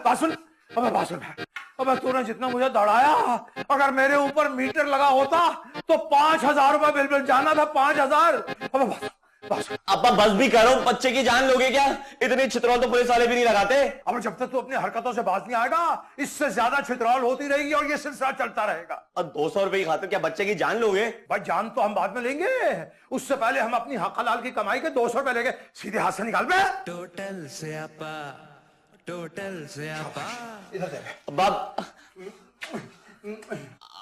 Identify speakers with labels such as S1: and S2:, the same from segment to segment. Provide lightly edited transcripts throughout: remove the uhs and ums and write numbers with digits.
S1: बात सुन, अबे तूने जितना मुझे दौड़ाया, अगर मेरे ऊपर मीटर लगा होता तो 5,000 रुपए बिल मिल जाना था, 5,000।
S2: अब्बा बस भी कर रहा हूँ, बच्चे की जान लोगे क्या? इतनी छितरौल तो पुलिस वाले भी नहीं लगाते।
S1: अब जब तक तू अपनी हरकतों से बाज नहीं आएगा, इससे ज्यादा छितरौल होती रहेगी और ये सिलसिला चलता रहेगा।
S2: अब 200 रुपए की खातिर क्या बच्चे की जान लोगे?
S1: भाई जान तो हम बाद में लेंगे, उससे पहले हम अपनी हक हलाल की कमाई के 200 रुपए लेंगे। सीधे हाथ से निकाल बे।
S3: टोटल से आपा
S1: इधर दे।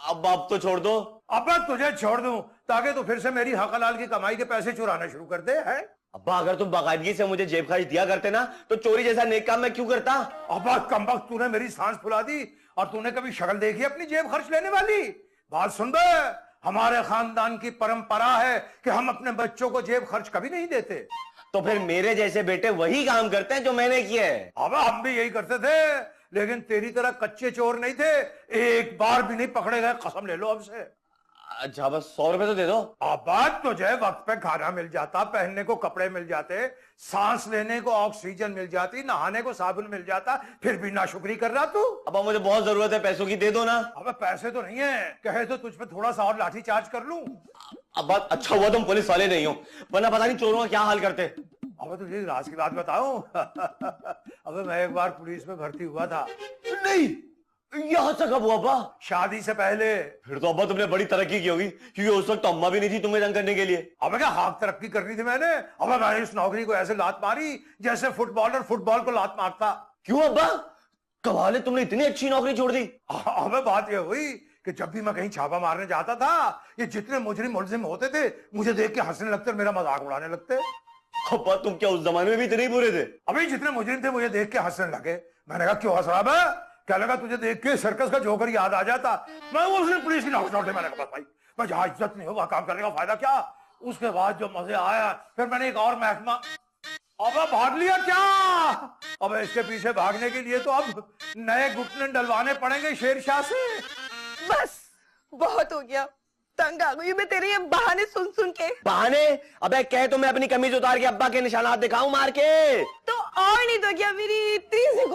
S2: अब आप तो छोड़ दो।
S1: अब तुझे छोड़ दूं ताकि तू फिर से मेरी हक हलाल की कमाई के पैसे चुराना शुरू कर दे, है?
S2: अब्बा अगर तुम बाकायदगी से मुझे जेब खर्च दिया करते ना, तो चोरी जैसा नेक काम मैं क्यों करता?
S1: अब्बा कमबख्त, तूने मेरी सांस फुला दी और तूने कभी शक्ल देखी अपनी जेब खर्च लेने वाली? बात सुन बे, हमारे खानदान की परंपरा है कि हम अपने बच्चों को जेब खर्च कभी नहीं देते।
S2: तो फिर मेरे जैसे बेटे वही काम करते हैं जो मैंने किए है।
S1: अब हम भी यही करते थे, लेकिन तेरी तरह कच्चे चोर नहीं थे, एक बार भी नहीं पकड़े गए, कसम ले लो हमसे।
S2: अच्छा बस 100 रुपए तो दे दो।
S1: अब बात तुझे वक्त पे खाना मिल जाता, पहनने को कपड़े मिल जाते, सांस लेने को ऑक्सीजन मिल जाती, नहाने को साबुन मिल जाता, फिर भी नाशुक्री कर रहा तू।
S2: अब मुझे बहुत जरूरत है पैसों की, दे दो ना।
S1: अब पैसे तो नहीं है, कहे तो तुझ पे थोड़ा सा और लाठी चार्ज कर लूं।
S2: अब बात अच्छा हुआ तुम पुलिस वाले नहीं हो, वरना पता नहीं चोरों का क्या हाल करते।
S1: अब तुझे राज की बात बताऊं? अब मैं एक बार पुलिस में भर्ती हुआ था।
S2: नहीं, यहां से कब हुआ अब्बा?
S1: शादी से पहले।
S2: फिर तो अब्बा तुमने बड़ी तरक्की की होगी, क्योंकि उस वक्त तो अम्मा भी नहीं थी तुम्हें रंग करने के लिए।
S1: अब क्या हाँ तरक्की करनी थी मैंने? अब मैंने इस नौकरी को ऐसे लात मारी जैसे फुटबॉलर फुटबॉल को लात मारता।
S2: क्यों अब्बा, कमाल, तुमने इतनी अच्छी नौकरी छोड़ दी?
S1: अब बात यह हुई कि जब भी मैं कहीं छापा मारने जाता था, ये जितने मुजरिम मुलजिम होते थे मुझे देख के हंसने लगते, मेरा मजाक उड़ाने लगते।
S2: अब्बा तुम क्या उस जमाने में भी इतने ही बुरे थे?
S1: अभी जितने मुजरिम थे मुझे देख के हंसने लगे। मैंने कहा क्यों हंस रहा है? क्या लगा तुझे देख के सर्कस का जोकर याद आ जाता? मैं उसने पुलिस की नौकरी छोड़ दी। मैंने कहा भाई मैं जहां इज्जत नहीं हो वहां काम करने का फायदा क्या? उसके बाद जो मजे आया, फिर मैंने एक और महकमा। अब भाग लिया क्या? अब इसके पीछे भागने के लिए तो अब नए घुटने डलवाने पड़ेंगे शेरशाह से।
S4: बस बहुत हो गया, तंग आ गई मैं तेरे ये बहाने सुन सुन के।
S2: बहाने? अबे कह तो मैं अपनी कमीज उतार के अब्बा के निशानात दिखाऊं मार के।
S4: तो और नहीं तो क्या, मेरी इतनी सी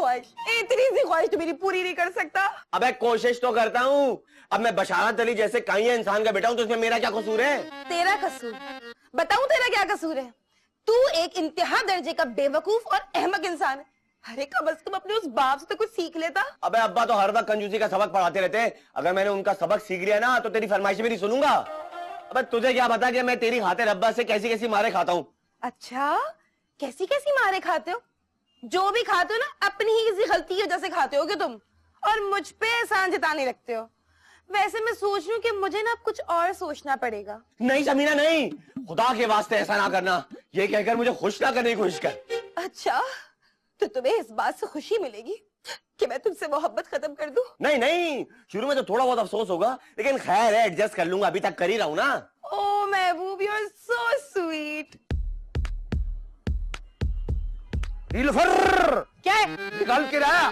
S4: ख्वाहिश तो मेरी पूरी नहीं कर सकता?
S2: अबे कोशिश तो करता हूँ। अब मैं बशारत अली जैसे कहीं इंसान का बेटा हूँ, तो इसमें मेरा क्या कसूर है?
S4: तेरा कसूर? बताऊं तेरा क्या कसूर है? तू एक इंतहा दर्जे का बेवकूफ और अहमक इंसान है। अरे कम से कम अपने उस बाप से तो कुछ सीख लेता।
S2: अबे अब्बा तो हर वक्त कंजूसी का सबक पढ़ाते रहते हैं, अगर मैंने उनका सबक सीख लिया ना तो तेरी फरमाइशें भी नहीं सुनूंगा। अबे तुझे क्या पता कि मैं तेरी खातिर अब्बा से कैसी कैसी मारे खाता हूँ।
S4: अच्छा, कैसी कैसी मारे खाते हो? जो भी खाते हो ना अपनी ही किसी गलती की वजह से खाते होगे तुम, और मुझ पे एहसान जताने लगते हो। वैसे मैं सोच रही हूँ कि मुझे ना कुछ और सोचना पड़ेगा।
S2: नहीं समीना नहीं, खुदा के वास्ते ऐसा ना करना, ये कहकर मुझे खुश ना करने की कोशिश कर।
S4: अच्छा, तो तुम्हें इस बात से खुशी मिलेगी कि मैं तुमसे मोहब्बत खत्म कर दूं?
S2: नहीं नहीं, शुरू में तो थोड़ा बहुत अफसोस होगा, लेकिन खैर है, एडजस्ट कर लूंगा, अभी तक कर ही रहा हूं ना।
S4: ओह महबूब, यू आर सो स्वीट।
S1: क्या है? निकाल के लाया।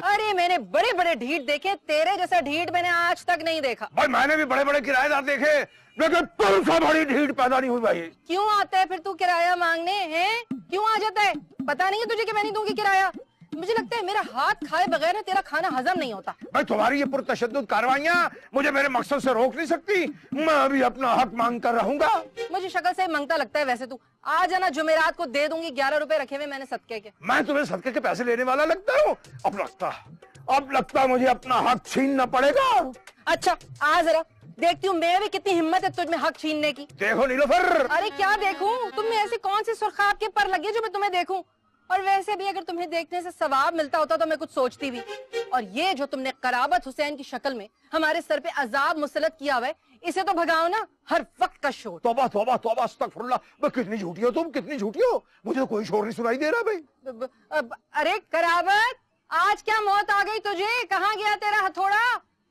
S5: अरे मैंने बड़े बड़े ढीठ देखे, तेरे जैसा ढीठ मैंने आज तक नहीं देखा।
S1: भाई मैंने भी बड़े बड़े किराएदार देखे, लेकिन तुमसे बड़ी ढीठ पैदा नहीं हुई भाई।
S5: क्यों आता है फिर तू किराया मांगने? हैं क्यों आ जाता है? पता नहीं है तुझे कि मैं नहीं दूंगी किराया? मुझे लगता है मेरा हाथ खाए बगैर ना तेरा खाना हजम नहीं होता।
S1: भाई तुम्हारी ये पुरतशद्दुद कार्रवाइयां मुझे मेरे मकसद से रोक नहीं सकती। मैं अभी अपना हक मांग कर रहूंगा।
S5: मुझे शक्ल से मांगता लगता है वैसे तू। आ जाना, जुमेरात को दे दूंगी, 11 रुपए रखे हुए मैंने सदके के।
S1: मैं तुम्हें सदके के पैसे लेने वाला लगता हूँ? अब लगता मुझे अपना हक छीनना पड़ेगा।
S5: अच्छा आ जरा देखती हूँ मैं भी कितनी हिम्मत है तुझ में हक छीनने की।
S1: देखो नीलोफर।
S5: अरे क्या देखूं? तुम में ऐसे कौन से सुर्खाब के पर लगे जो मैं तुम्हें देखूं? और वैसे भी अगर तुम्हें देखने से सवाब मिलता होता तो मैं कुछ सोचती भी। और ये जो तुमने कराबत हुसैन की शक्ल में हमारे सर पे अजाब मुसलत किया हुआ है, इसे तो भगाओ ना, हर वक्त का शोर।
S1: तौबा तौबा तौबा, अस्तगफिरुल्लाह। कितनी झूठी हो तुम, कितनी झूठी हो। मुझे तो कोई शोर नहीं सुनाई दे रहा भाई।
S5: अरे कराबत, आज क्या मौत आ गई तुझे? कहाँ गया तेरा हथौड़ा?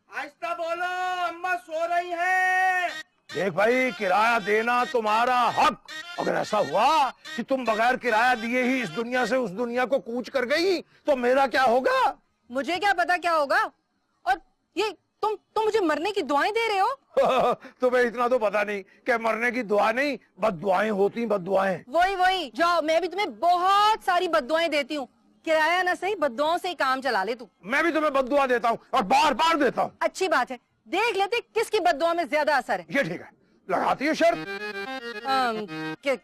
S1: आहिस्ता बोलो, अम्मा सो रही है। देख भाई, किराया देना तुम्हारा हक। अगर ऐसा हुआ कि तुम बगैर किराया दिए ही इस दुनिया से उस दुनिया को कूच कर गई तो मेरा क्या होगा?
S5: मुझे क्या पता क्या होगा। और ये तुम मुझे मरने की दुआएं दे रहे हो?
S1: तुम्हें इतना तो पता नहीं कि मरने की दुआ नहीं, बद्दुआएं होती, बद्दुआएं।
S5: वही जाओ, मैं भी तुम्हें बहुत सारी बद्दुआएं देती हूँ, किराया ना सही बद्दुआओं से ही काम चला ले तू।
S1: मैं भी तुम्हें बद्दुआ देता हूँ और बार बार देता हूँ।
S5: अच्छी बात है, देख लेते किसकी बद्दुआ में ज्यादा असर है।
S1: ये ठीक है, लगाती है शर्त।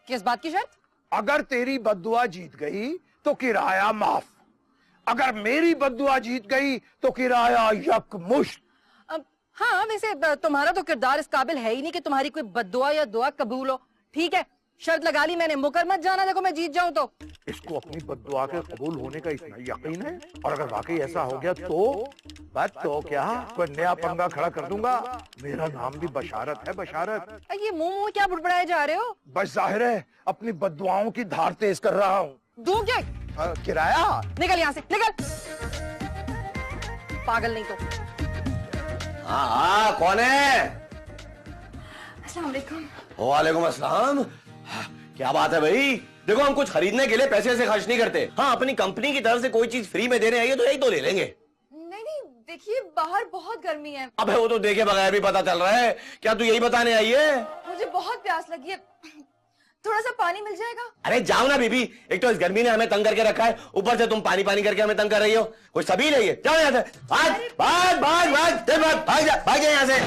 S5: किस बात की शर्त?
S1: अगर तेरी बद्दुआ जीत गई तो किराया माफ, अगर मेरी बद्दुआ जीत गई तो किराया यकमुश्त।
S5: हाँ, वैसे तुम्हारा तो किरदार इस काबिल है ही नहीं कि तुम्हारी कोई बद्दुआ या दुआ कबूल हो। ठीक है, शर्त लगा ली मैंने, मुकर मत जाना देखो मैं जीत जाऊं तो।
S1: इसको अपनी बद्दुआ के कबूल होने का इतना यकीन है, और अगर वाकई ऐसा हो गया तो बस तो क्या, कोई नया पंगा खड़ा कर दूंगा। मेरा नाम भी बशारत है, बशारत।
S5: ये मुंह क्या बुड़बुड़ाए जा रहे हो?
S1: बस जाहिर है अपनी बद्दुआओं की धार तेज कर रहा हूँ।
S5: दो क्या?
S1: किराया
S5: निकल यहाँ से, निकल। पागल नहीं तो।
S2: हाँ हाँ, कौन है?
S4: अस्सलाम वालेकुम।
S2: वालेकुम अस्सलाम। हाँ, क्या बात है भाई? देखो, हम कुछ खरीदने के लिए पैसे से खर्च नहीं करते। हाँ, अपनी कंपनी की तरफ से कोई चीज फ्री में देने आई है तो यही तो ले लेंगे।
S4: नहीं, देखिए बाहर बहुत गर्मी है।
S2: अबे वो तो देखे बगैर भी पता चल रहा है। क्या तू यही बताने आई है?
S4: मुझे बहुत प्यास लगी है, थोड़ा सा पानी मिल जाएगा?
S2: अरे जाओ ना बीबी, एक तो इस गर्मी ने हमें तंग करके रखा है, ऊपर से तुम पानी पानी करके हमें तंग कर रही हो। कोई सबील है ये? जाओ यहाँ से, भाग भाग भाग भाग भाग जा यहाँ से।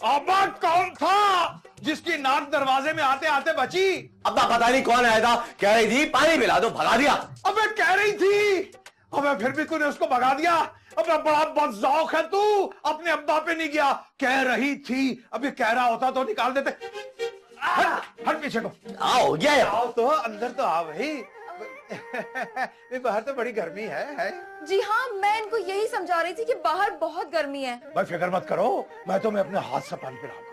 S1: अब कौन था जिसकी नाक दरवाजे में आते आते बची?
S2: अब्बा पता नहीं कौन आया था, कह रही थी पानी पिला दो, भगा दिया।
S1: अबे कह रही थी, अबे फिर भी तूने उसको भगा दिया। अबे बड़ा बदजौक है तू, अपने अब्बा पे नहीं गया। कह रही थी, अभी कह रहा होता तो निकाल देते। हट पीछे को।
S2: आओ गया,
S1: आओ तो अंदर तो आ भाई। बाहर तो बड़ी गर्मी है।
S4: जी हाँ, मैं इनको यही समझा रही थी कि बाहर बहुत गर्मी है।
S1: भाई फिक्र मत करो, मैं तुम्हें अपने हाथ से पानी पिलाऊंगा।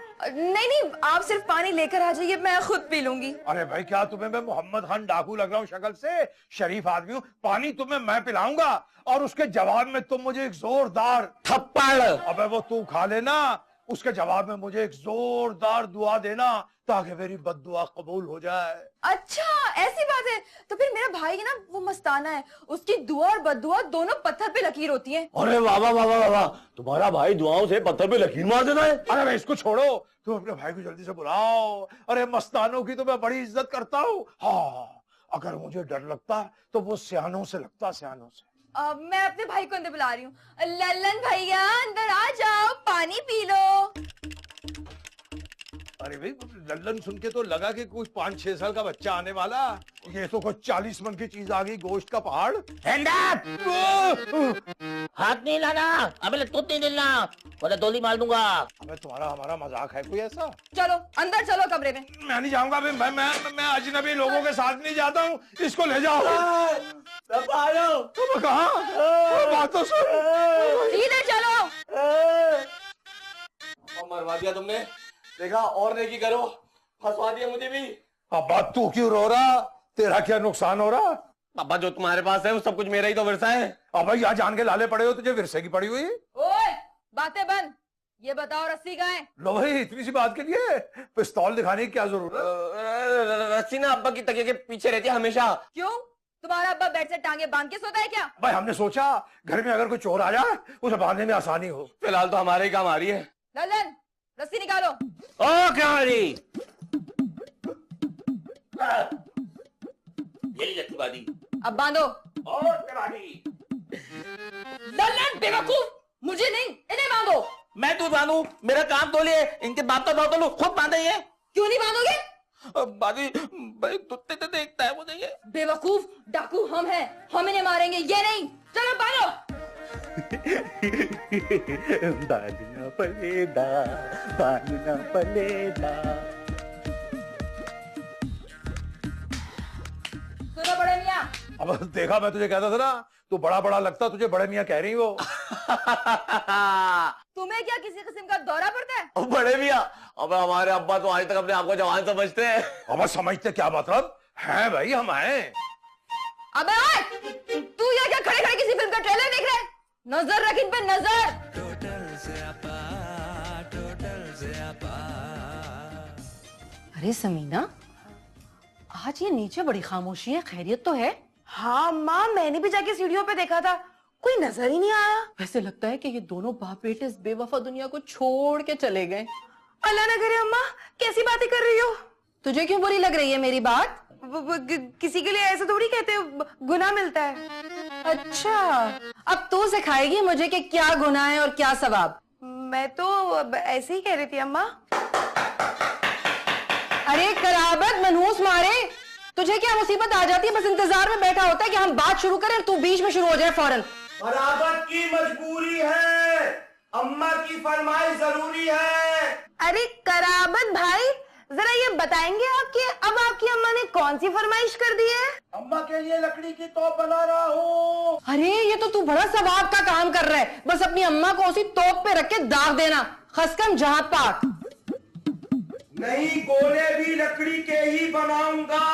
S4: नहीं, आप सिर्फ पानी लेकर आ जाइए, मैं खुद पी लूंगी।
S1: अरे भाई, क्या तुम्हें मैं मोहम्मद खान डाकू लग रहा हूँ शक्ल से? शरीफ आदमी हूँ, पानी तुम्हें मैं पिलाऊंगा और उसके जवाब में तुम मुझे एक जोरदार
S2: थप्पड़।
S1: अबे वो तू खा लेना, उसके जवाब में मुझे एक जोरदार दुआ देना ताकि मेरी बद्दुआ कबूल हो जाए।
S4: अच्छा, ऐसी बात है। तो फिर मेरा भाई है ना, वो मस्ताना है, उसकी दुआ और बद्दुआ दोनों पत्थर पे लकीर होती हैं।
S2: अरे वाह वाह वाह वाह वाह, तुम्हारा भाई दुआओं से पत्थर पे लकीर मार देता है।
S1: अरे भाई इसको छोड़ो, तुम अपने भाई को जल्दी से बुलाओ। अरे मस्तानों की तो मैं बड़ी इज्जत करता हूँ। हाँ, अगर मुझे डर लगता तो वो सियानों से लगता, सियानों से।
S4: मैं अपने भाई को अंदर बुला रही हूँ। लल्लन भैया, अंदर आ जाओ, पानी पी लो।
S1: अरे भाई, लल्लन सुन के तो लगा कि कुछ 5-6 साल का बच्चा आने वाला। ये तो कुछ 40 मन की चीज आ गई, गोश्त का पहाड़।
S3: हाथ नहीं लाना, अबे लटूत नहीं दिलना, वरना गोली मार दूंगा।
S1: अबे तुम्हारा हमारा मजाक है कोई ऐसा?
S4: चलो अंदर चलो, कमरे में।
S1: मैं नहीं जाऊंगा, मैं अजनबी लोगों के साथ नहीं जाता हूँ। इसको ले जाओ। तुम कहाँ? बात तो सुन।
S4: सीधे चलो।
S2: मरवा दिया तुमने, देखा? और नेकी करो, फंसवा दिया मुझे भी।
S1: अब तू क्यों रो रहा? तेरा क्या नुकसान हो रहा?
S2: पापा, जो तुम्हारे पास है वो सब कुछ मेरा ही तो विरसा है।
S1: अब भाई यहाँ जान के लाले पड़े हो, तुझे विरसे की पड़ी हुई।
S4: ओए, बातें बंद। ये बताओ, रस्सी कहाँ है?
S1: लो भाई, इतनी सी बात के लिए पिस्तौल दिखाने की क्या जरूरत?
S2: रस्सी ना अब्बा की तकिए के पीछे रहती है हमेशा।
S4: क्यों, तुम्हारा अब्बा बेड से टांगे बांध के सोता है क्या?
S1: भाई हमने सोचा घर में अगर कोई चोर आ जाए उसे बांधने में आसानी हो।
S2: फिलहाल तो हमारे ही काम आ रही है।
S4: लल्लन, रस्सी निकालो।
S3: ओ क्या वाली? ये ली बादी।
S4: अब बांधो।
S3: और क्या वाली?
S4: लल्लन बेवकूफ, मुझे नहीं, इन्हें बांधो।
S3: मैं तू बांधू? मेरा काम तो लिए, इनके बाप का तो लो, खुद बांधे ये।
S4: क्यों नहीं बांधोगे?
S3: बादी भाई तुत्ते तो देखता है मुझे ये।
S4: बेवकूफ, डाकू हम हैं, हम इन्हें मारेंगे, ये नहीं। चलो बांधो।
S6: बांधना पड़ेगा, बांधना पड़ेगा।
S4: सुनो बड़े मियां।
S1: अब देखा, मैं तुझे कहता था ना, तू बड़ा बड़ा लगता, तुझे बड़े मियाँ कह रही हो।
S4: तुम्हें क्या किसी किस्म का दौरा पड़ता है?
S2: बड़े भैया, अब हमारे अब्बा तो आज तक अपने आप को जवान समझते हैं।
S1: अब समझते क्या मतलब है? भाई हम आए।
S4: अबे ओए, तू यहाँ क्या खड़े खड़े किसी फिल्म का ट्रेलर देख रहा है? नजर रख इन पे, नजर।
S5: अरे समीना, आज ये नीचे बड़ी खामोशी है, खैरियत तो है?
S4: हाँ माँ, मैंने भी जाके सीढ़ियों पे देखा था, कोई नजर ही नहीं आया।
S5: वैसे लगता है कि ये दोनों बाप बेटे इस बेवफा दुनिया को छोड़ के चले गए।
S4: अल्लाह ना करे अम्मा, कैसी बातें कर रही हो?
S5: तुझे क्यों बुरी लग रही है मेरी बात?
S4: किसी के लिए ऐसे थोड़ी कहते हो, गुनाह मिलता है।
S5: अच्छा, अब तू सिखाएगी मुझे कि क्या गुनाह है और क्या सवाब।
S4: मैं तो ऐसे ही कह रही थी अम्मा।
S5: अरे कराबत मनहूस मारे, तुझे क्या मुसीबत आ जाती है? बस इंतजार में बैठा होता है कि हम बात शुरू करें, तू बीच में शुरू हो जाए फौरन।
S2: बराबर की मजबूरी है, अम्मा की फरमाइश जरूरी है।
S4: अरे कराबत भाई, जरा ये बताएंगे आप कि अब आपकी अम्मा ने कौन सी फरमाइश कर दी है?
S2: अम्मा के लिए लकड़ी की तोप बना रहा हूँ।
S5: अरे ये तो तू बड़ा सवाब का काम कर रहा है। बस अपनी अम्मा को उसी तोप पे रख के दाग देना, खसकम जहां पाक।
S2: नहीं, गोले भी लकड़ी के ही बनाऊंगा,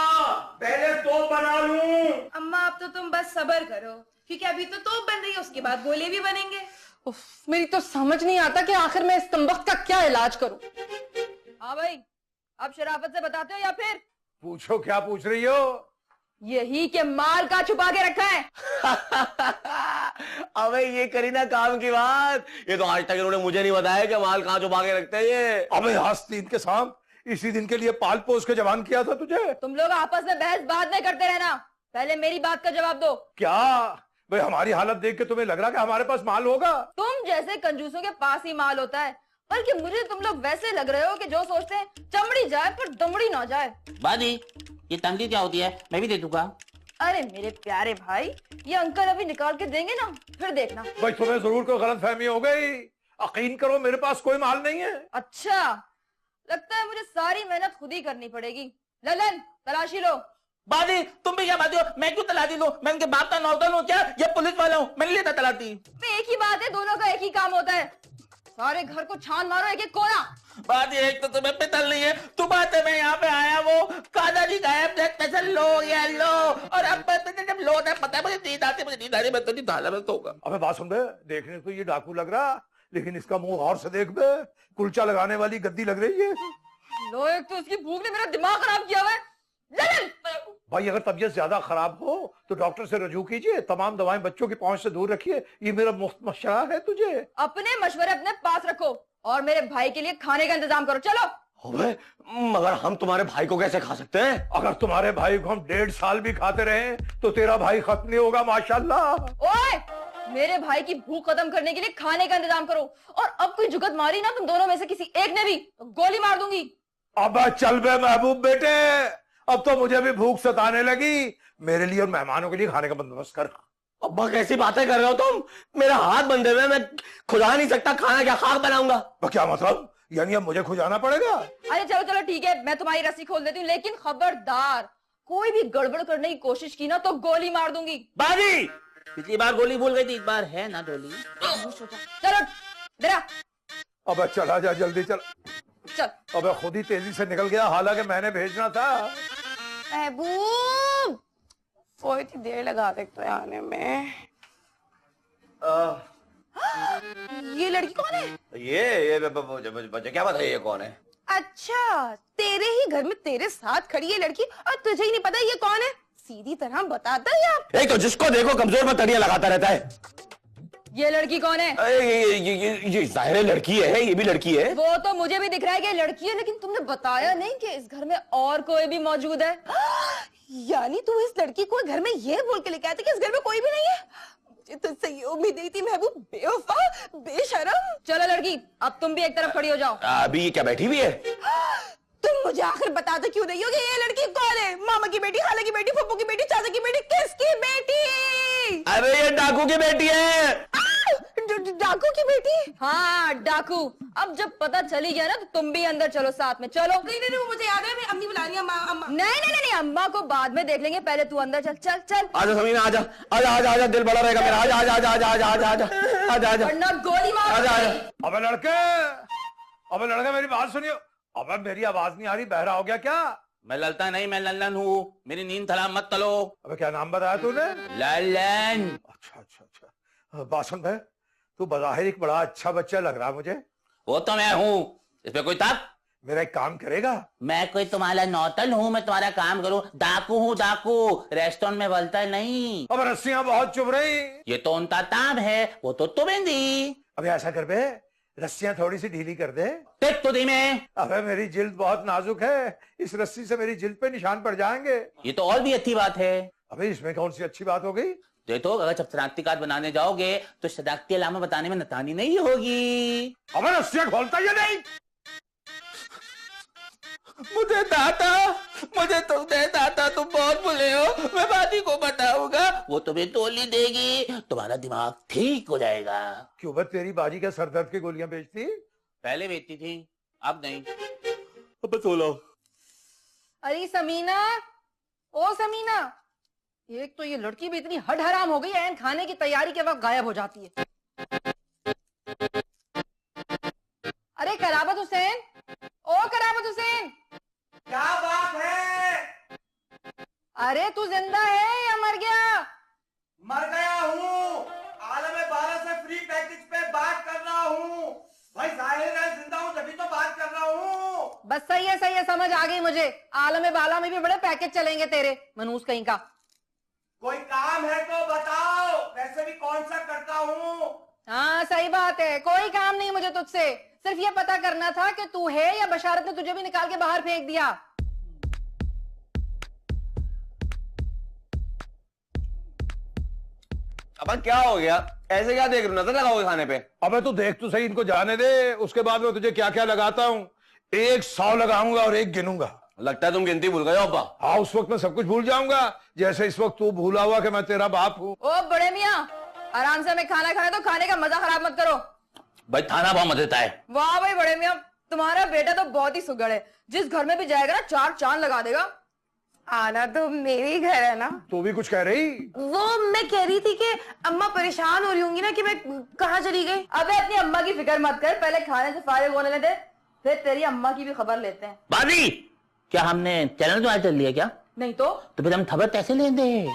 S2: पहले तोप बना लूं।
S4: अम्मा अब तो तुम बस सब्र करो, क्योंकि अभी तो तोप बन रही है, उसके बाद गोले भी बनेंगे।
S5: उफ, मेरी तो समझ नहीं आता कि आखिर मैं इस कमबख्त का क्या इलाज करूं। हाँ भाई, अब शराफत से बताते हो या फिर?
S1: पूछो, क्या पूछ रही हो?
S5: यही कि माल का छुपा के रखा है।
S2: अबे ये करी ना काम की बात, ये तो आज तक इन्होंने मुझे नहीं बताया कि माल कहाँ छुपा के रखते हैं ये।
S1: अबे आस्तीन के सांप, इसी दिन के लिए पाल पोस के जवान किया था तुझे।
S5: तुम लोग आपस में बहस बाद में करते रहना, पहले मेरी बात का जवाब दो।
S1: क्या भाई, हमारी हालत देख के तुम्हें लग रहा कि हमारे पास माल होगा?
S5: तुम जैसे कंजूसों के पास ही माल होता है, बल्कि मुझे तुम लोग वैसे लग रहे हो कि जो सोचते हैं चमड़ी जाए पर दमड़ी ना जाए।
S3: बाजी, ये तंगड़ी क्या होती है? मैं भी दे दूंगा।
S5: अरे मेरे प्यारे भाई, ये अंकल अभी निकाल के देंगे ना, फिर देखना।
S1: भाई तुम्हें जरूर कोई गलत फहमी हो गई, यकीन करो मेरे पास कोई माल नहीं है।
S5: अच्छा, लगता है मुझे सारी मेहनत खुद ही करनी पड़ेगी। ललन, तलाशी लो।
S3: बाजी, तुम भी क्या बात हो? मैं क्यों तलाती लूं? मैं उनके बाप का नौकर हूँ क्या? ये पुलिस वाला हूँ, मैं नहीं लेता तलाती।
S5: एक ही बात है, दोनों का एक ही काम होता है। सारे घर को छान मारो, एक एक कोना।
S3: बाजी, एक तो तुम्हें पितल नहीं है, तुम आते मैं यहाँ पे आया, वो दादाजी गायब थे, पैसा लो या लो, और अब जब लो ना, पता है मुझे नींद आती, मुझे नींद आ रही, मैं तो नहीं डाला, मैं सोऊंगा।
S1: अबे बात सुन बे, देखने को ये डाकू लग रहा, लेकिन इसका मुंह और से देख बे, कुलचा लगाने वाली गद्दी लग रही है।
S5: लो, एक तो उसकी भूख ने मेरा दिमाग खराब किया हुआ है। ललन!
S1: भाई अगर तबीयत ज्यादा खराब हो तो डॉक्टर से रजू कीजिए, तमाम दवाएं बच्चों की पहुंच से दूर रखिए, ये मेरा मुफ्त मशवरा है तुझे।
S5: अपने मशवरे अपने पास रखो और मेरे भाई के लिए खाने का इंतजाम करो। चलो।
S2: अबे मगर हम तुम्हारे भाई को कैसे खा सकते हैं?
S1: अगर तुम्हारे भाई को हम 1.5 साल भी खाते रहे तो तेरा भाई खत्म नहीं होगा माशाल्लाह।
S5: ओए, मेरे भाई की भूख खत्म करने के लिए खाने का इंतजाम करो, और अब कोई जुगत मारी ना तुम दोनों में से किसी एक ने भी तो गोली मार दूंगी।
S1: अब चल बे महबूब बेटे, अब तो मुझे भी भूख सताने लगी, मेरे लिए और मेहमानों के लिए खाने का बंदोबस्त कर।
S2: अब्बा कैसी बातें कर रहे हो तुम? मेरा हाथ बंधे हुए, मैं खुदा नहीं सकता, खाना क्या खाक बनाऊंगा?
S1: तो क्या मतलब, यानी अब मुझे खुजाना पड़ेगा?
S5: अरे चलो चलो ठीक है, मैं तुम्हारी रस्सी खोल देती हूँ, लेकिन खबरदार कोई भी गड़बड़ करने की कोशिश की ना तो गोली मार दूंगी।
S3: बाजी, पिछली बार गोली भूल गई थी, इस बार है ना गोली।
S5: चलो जरा।
S1: अब चला जा, जल्दी चल।
S5: चल।
S1: अब खुद ही तेजी से निकल गया, हालांकि मैंने भेजना था।
S4: महबूब, कोई थी देर लगा देख तो आने में। ये लड़की कौन है?
S2: ये मुझे क्या पता ये कौन है?
S4: अच्छा, तेरे ही घर में तेरे साथ खड़ी है लड़की और तुझे ही नहीं पता ये कौन है? सीधी तरह बताता है आप।
S2: एक तो जिसको देखो कमजोर पर तड़ियां लगाता रहता है।
S5: ये लड़की कौन है?
S2: ये जाहिर है लड़की है, ये भी लड़की है।
S5: वो तो मुझे भी दिख रहा है कि लड़की है, लेकिन तुमने बताया नहीं कि इस घर में और कोई भी मौजूद है।
S4: यानी तू इस लड़की को घर में ये बोल के लेके आया था कि इस घर में कोई भी नहीं है? मुझे तुझसे ये उम्मीद नहीं थी महबूब, बेवफा, बेशरम।
S5: चलो लड़की, अब तुम भी एक तरफ खड़ी हो जाओ।
S2: अभी ये क्या बैठी हुई है?
S4: तुम मुझे आखिर बता दो क्यों नहीं हो कि ये लड़की कौन है? मामा की बेटी, खाला की बेटी, फूफू की बेटी, चाचा की बेटी, किसकी बेटी?
S2: अरे ये डाकू की बेटी है।
S4: डाकू की बेटी?
S5: हाँ डाकू। अब जब पता चली गया ना तो तुम भी अंदर चलो, साथ में चलो।
S4: नहीं नहीं नहीं, मुझे याद है, मैं अम्मी बुला रही है। अम्मा।
S5: नहीं, अम्मा को बाद में देख लेंगे, पहले तू अंदर चल चल चल।
S2: आजा समीना, आजा आजा आजा आजा, दिल बड़ा रहेगा मेरा। आजा आजा आजा आजा आजा आजा आजा आजा आजा,
S5: वरना गोली मार।
S2: आजा आजा।
S1: अबे लड़के मेरी बात सुनियो। अबे मेरी आवाज नहीं आ रही, बहरा हो गया क्या?
S3: मैं ललता नहीं, मैं लल्लन हूँ, मेरी नींद थला मत तलो।
S1: अबे क्या नाम बताया तूने?
S3: लल्लन।
S1: अच्छा, बासन भाई तू बज़ाहिर एक बड़ा अच्छा बच्चा लग रहा मुझे।
S3: वो तो मैं हूँ, इसमें कोई ताक?
S1: मेरा एक काम करेगा?
S3: मैं कोई तुम्हारा नौतन हूँ, मैं तुम्हारा काम करूँ? डाकू हूँ, डाकू। रेस्टोरेंट में बोलता है नहीं।
S1: अब रस्सियां बहुत चुभ रही।
S3: ये तो उनका ताम है, वो तो तुम्हें दी।
S1: अबे ऐसा कर बे, रस्सियां थोड़ी सी ढीली कर दे।
S3: टिक तो दी में।
S1: अबे मेरी जिल्द बहुत नाजुक है, इस रस्सी से मेरी जिल्द पे निशान पड़ जाएंगे।
S3: ये तो और भी अच्छी बात है।
S1: अबे इसमें कौन सी अच्छी बात हो गई?
S3: देखो, अगर जब शनाख्ती कार्ड बनाने जाओगे तो शनाख्ती अलामा बताने में नतानी नहीं होगी।
S1: अबे रस्सियां खोलता या नहीं?
S3: मुझे तुम दे दाता, तुम बहुत बुले हो। मैं बादी को बताऊंगा, वो तुम्हें टोली देगी, तुम्हारा दिमाग ठीक हो जाएगा।
S1: क्यों बे, तेरी बाजी क्या सरदर्द की गोलियां बेचती?
S3: पहले बेचती थी, अब नहीं।
S2: अब सो लो।
S5: अरे समीना, ओ समीना, एक तो ये लड़की भी इतनी हड हराम हो गई है, एन खाने की तैयारी के वक्त गायब हो जाती है। अरे कराबत हुसैन, ओ कराबत हुसैन,
S1: क्या बात है?
S5: अरे तू जिंदा है या मर गया?
S1: मर गया हूँ, आलम बाला से फ्री पैकेज पे बात कर रहा हूँ भाई। जाहिर है जिंदा हूँ तभी तो बात कर रहा हूँ।
S5: बस सही है, समझ आ गई मुझे। आलम बाला में भी बड़े पैकेज चलेंगे तेरे, मनूस कहीं का।
S1: कोई काम है तो बताओ, वैसे भी कौन सा करता हूँ।
S5: हाँ सही बात है, कोई काम नहीं मुझे तुझसे, सिर्फ ये पता करना था कि तू है या बशारत ने तुझे भी निकाल के बाहर फेंक दिया।
S2: अब क्या हो गया? ऐसे क्या देख रहे हो? नजर लगाओगे खाने पे?
S1: अबे तू देख तो सही, इनको जाने दे, उसके बाद मैं तुझे क्या क्या लगाता हूँ। 100 लगाऊंगा और 1 गिनूंगा।
S2: लगता है तुम गिनती भूल गए हो अब्बा।
S1: हाँ, उस वक्त मैं सब कुछ भूल जाऊंगा, जैसे इस वक्त तू भूला हुआ कि मैं तेरा बाप हूँ।
S5: ओ बड़े मियाँ, आराम से हमें खाना खाने, तो खाने का मजा खराब मत करो।
S3: भाई खाना बहुत मजा देता है।
S5: वाह भाई बड़े मियाँ, तुम्हारा बेटा तो बहुत ही सुगड़ है, जिस घर में भी जाएगा ना 4 चांद लगा देगा।
S4: आना तो मेरे घर है ना।
S1: तू भी कुछ कह रही?
S4: वो मैं कह रही थी कि अम्मा परेशान हो रही होंगी ना कि मैं कहाँ चली गई।
S5: अबे अपनी अम्मा की फिक्र मत कर, पहले खाने से फारिग होने दे, फिर तेरी अम्मा की भी खबर लेते हैं।
S3: बादी, क्या हमने चैनल तो आज चल लिया क्या?
S5: नहीं तो
S3: फिर हम खबर कैसे लेंगे?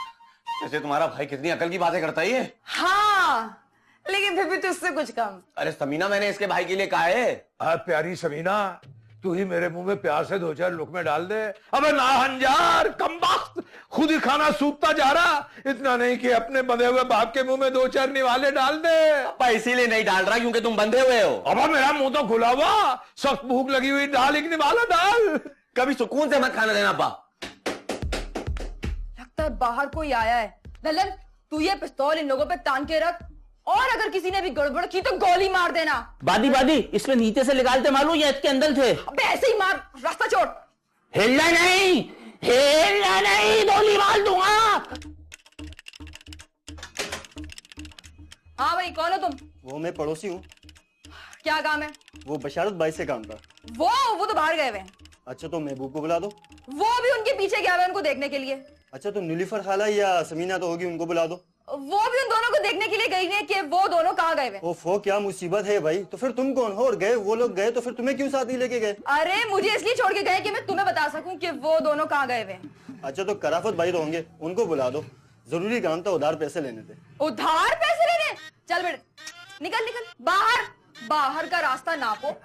S2: जैसे तुम्हारा भाई कितनी अकल की बातें करता है ये।
S4: हाँ, लेकिन फिर भी तुझसे कुछ कम।
S2: अरे समीना, मैंने इसके भाई के लिए कहा है।
S1: प्यारी समीना, तू ही मेरे मुंह में प्यार से 2-4 लुकमे डाल दे। अबे नाहंजार, कमबख्त, खुद ही खाना सूखता जा रहा, इतना नहीं कि अपने बंधे हुए बाप के मुंह में 2-4 निवाले डाल दे।
S2: अब्बा इसीलिए नहीं डाल रहा क्योंकि तुम बंधे हुए हो।
S1: अब मेरा मुंह तो खुला हुआ, सख्त भूख लगी हुई, डाल एक निवाला डाल।
S2: कभी सुकून से मत खाना देना अब्बा।
S5: लगता है बाहर कोई आया है। दलन, तू ये पिस्तौल इन लोगों पे तान के रख, और अगर किसी ने भी गड़बड़ की तो गोली मार देना।
S3: बादी, इसमें नीचे से निकालते मालूम या इसके अंदर थे?
S5: अबे ऐसे ही मार, रास्ता छोड़।
S3: हिलना नहीं, गोली मार दूंगा।
S5: हाँ भाई, कौन हो तुम?
S6: वो मैं पड़ोसी हूँ।
S5: क्या काम है?
S6: वो बशारत भाई से काम था।
S5: वो तो बाहर गए हुए हैं।
S6: अच्छा तो महबूब को बुला दो।
S5: वो भी उनके पीछे गया हुआ है उनको देखने के लिए।
S6: अच्छा तो नीलूफर खाला या समीना तो होगी, उनको बुला दो।
S5: वो भी उन दोनों को देखने के लिए गई है कि वो दोनों कहाँ गए हुए।
S6: ओफो, क्या मुसीबत है भाई। तो फिर तुम कौन हो? और गए वो लोग गए तो फिर तुम्हें क्यों साथ नहीं लेके गए?
S5: अरे मुझे इसलिए छोड़ के गए कि मैं तुम्हें बता सकूं कि वो दोनों कहाँ गए हुए हैं।
S6: अच्छा तो कराफत भाई तो होंगे, उनको बुला दो, जरूरी काम था, उधार पैसे लेने थे।
S5: उधार पैसे लेने? चल बेटे, निकल बाहर, बाहर का रास्ता नापो।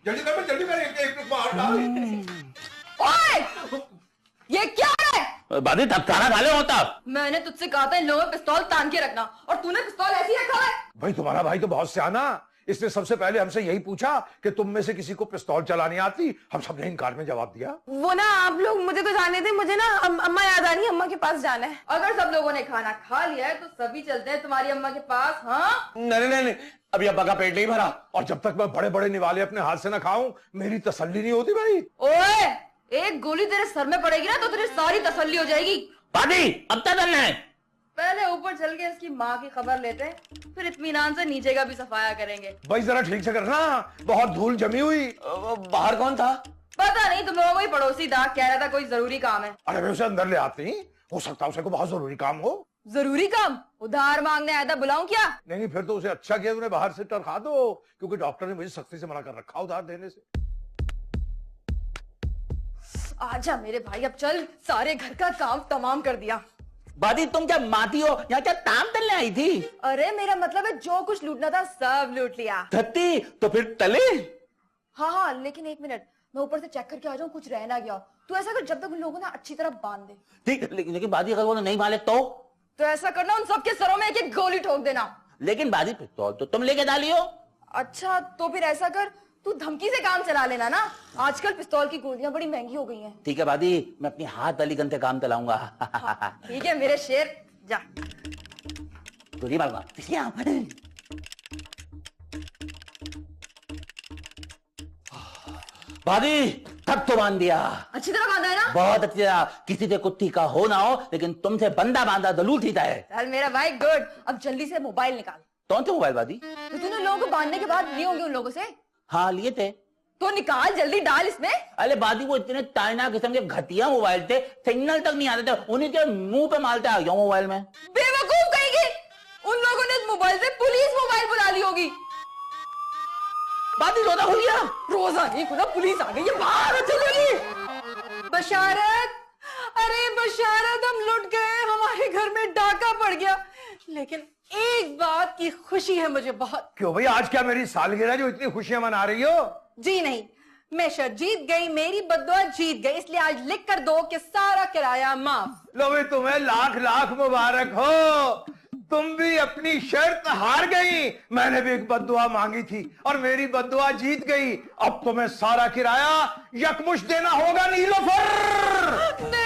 S1: जल्दी कर, एक बाहर डाल।
S5: ओए, ये क्या है?
S3: बादी, तब खाना खा ले हो तब।
S5: मैंने तुझसे कहा था इन लोगों में पिस्तौल तान के रखना, और तूने पिस्तौल ऐसे ही रखा है।
S1: भाई तुम्हारा भाई तो बहुत सियाना, इसने सबसे पहले हमसे यही पूछा कि तुम में से किसी को पिस्तौल चलानी आती। हम सबने इनकार में जवाब दिया।
S4: वो ना आप लोग मुझे तो जाने थे, मुझे ना अम्मा याद आ रही है, अम्मा के पास जाना है।
S5: अगर सब लोगों ने खाना खा लिया है तो सभी चलते हैं तुम्हारी अम्मा के पास। हाँ
S2: नहीं, अभी अब्बा का पेट नहीं भरा।
S1: और जब तक मैं बड़े बड़े निवाले अपने हाथ से ना खाऊं, मेरी तसल्ली नहीं होती भाई।
S5: ओए, एक गोली तेरे सर में पड़ेगी ना तो तेरी सारी तसल्ली हो जाएगी।
S3: बादी, अब तक चलना है।
S5: पहले ऊपर चल के इसकी माँ की खबर लेते हैं, फिर इत्मीनान से नीचे का भी सफाया करेंगे।
S1: भाई जरा ठीक से करना, बहुत धूल जमी हुई।
S2: बाहर कौन था?
S5: पता नहीं, तुम लोगों को ही पड़ोसी था, कह रहा था कोई जरूरी काम है।
S1: अरे मैं उसे अंदर ले आती, हो सकता है उसे को बहुत जरूरी काम हो।
S5: जरूरी काम? उधार मांगने आया था, बुलाऊं क्या?
S1: नहीं, फिर तो उसे अच्छा किया उन्हें बाहर से टरखा दो, क्योंकि डॉक्टर ने मुझे सख्ती से मना कर रखा उधार देने से।
S5: आजा मेरे भाई, अब चल, सारे घर का काम तमाम कर दिया।
S3: बादी, तुम क्या माती हो? यहाँ क्या ताम तलने आई थी?
S5: अरे मेरा मतलब है जो कुछ लूटना था सब लूट लिया।
S3: धत्ती, तो फिर तले?
S7: हाँ हाँ, लेकिन 1 मिनट, मैं ऊपर से चेक करके आ जाऊँ, कुछ रह ना गया। तू ऐसा कर, जब तक उन लोगों ने अच्छी तरह बांध दे।
S3: ठीक, लेकिन बाजी अगर वो नहीं माले
S7: तो ऐसा करना, उन सबके सरों में एक एक गोली ठोक देना।
S3: लेकिन बाजी पिस्तौल तो तुम लेके डालियो।
S7: अच्छा, तो फिर ऐसा कर, तू धमकी से काम चला लेना ना। आजकल पिस्तौल की गोलियां बड़ी महंगी हो गई हैं।
S3: ठीक है बाजी, मैं अपनी हाथ वाली गन से काम चलाऊंगा।
S7: ठीक है मेरे शेर, जा।
S3: गोली मारूंगा। बाजी तब तो बांध दिया,
S7: अच्छी तरह बांधा है ना?
S3: बहुत अच्छी तरह। किसी से कुत्ती का हो ना हो, लेकिन तुमसे बंदा बांधा जरूर ठीक है।
S7: चल मेरा भाई, गुड। अब जल्दी से मोबाइल निकाल।
S3: कौन से मोबाइल बाजी?
S7: तो तूने लोगों को बांधने के बाद लिए होंगे उन लोगों से।
S3: हाँ लिए थे।
S7: तो निकाल, जल्दी डाल इसमें।
S3: अरे बाजी वो इतने चाइना किस्म के घटिया मोबाइल थे, सिग्नल तक नहीं आते थे, उन्हीं के मुंह पे मारते आ गया मोबाइल में।
S7: बेवकूफ कहेंगे, उन लोगों ने इस मोबाइल से पुलिस मोबाइल बुला ली होगी।
S3: बाजी रोजा खुल गया।
S7: रोजा नहीं खुला, पुलिस आ गई है बाहर, चलो।
S5: बशारत, अरे बशारत, हम लुट गए, हमारे घर में डाका पड़ गया। लेकिन एक बात की खुशी है मुझे बहुत।
S1: क्यों भाई, आज क्या मेरी सालगिरह जो इतनी खुशियां मना रही हो?
S5: जी नहीं, मैं शर्त जीत गई, मेरी बद्दुआ जीत गई, इसलिए आज लिख कर दो कि सारा किराया माफ।
S1: लो भाई, तुम्हें लाख लाख मुबारक हो, तुम भी अपनी शर्त हार गई। मैंने भी एक बद्दुआ मांगी थी और मेरी बद्दुआ जीत गई। अब तुम्हें सारा किराया यकमुश्त देना होगा नीलोफर।